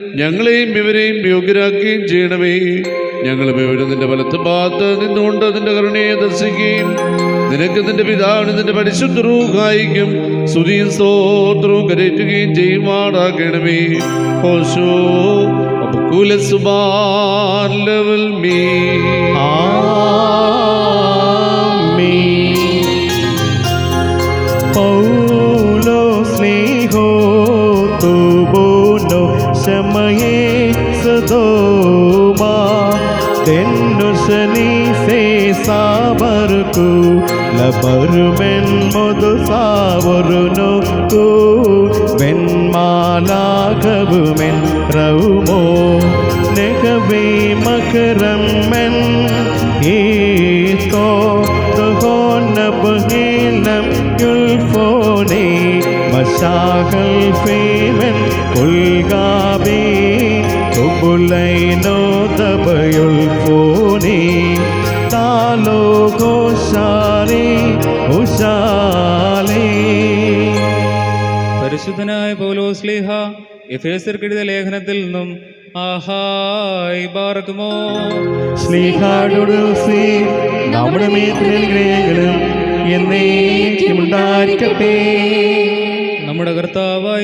ഞങ്ങളെയും ഇവരെയും യോഗ്യരാക്കുകയും ചെയ്യണമേ. ഞങ്ങളും ഇവരും നിന്റെ വലത്ത് ഭാഗത്ത് നിന്നുകൊണ്ട് നിന്റെ കരുണയെ ദർശിക്കുകയും നിനക്ക് നിന്റെ പിതാവിന് നിന്റെ പരിശുദ്ധ റൂഹായിക്കും സ്തുതിയും സ്തോത്രവും കരയറ്റുകയും ചെയ്യുമാറാക്കണമേ. ഓശോ സുബാൻ ലെവൽ മീ പൗലോ സ്നേഹോ തുബോനോ ശമയേ സദോമാ തെന്നുശനി സേ സാബർക്കു ലബറുമെൻ മധു സാവറുനോ കു വെന്മാലാഘവുമെൻ റൗമോ നെഗവേ മകരമെൻ ഈസ്തോ ദഹോനബഹീലം യുൽഫോനെ മശാഖൽ ഫേമൻ ഉൽഗാബി തുബുലൈനോ ദബയുൽഫോനെ താലോ ഘോഷാരേ ഉഷാലേ. പരിശുദ്ധനായ പൗലോസ്ലീഹ എഫേസ്യർക്കെഴുതിയ ലേഖനത്തിൽ നിന്നും ആഹായ് ബാറക്കുമോ സ്ലീഹാടുസി നമ്മുടെ മേഖലകളും എന്നേക്കും ഉണ്ടായിരിക്കട്ടെ. നമ്മുടെ കർത്താവായ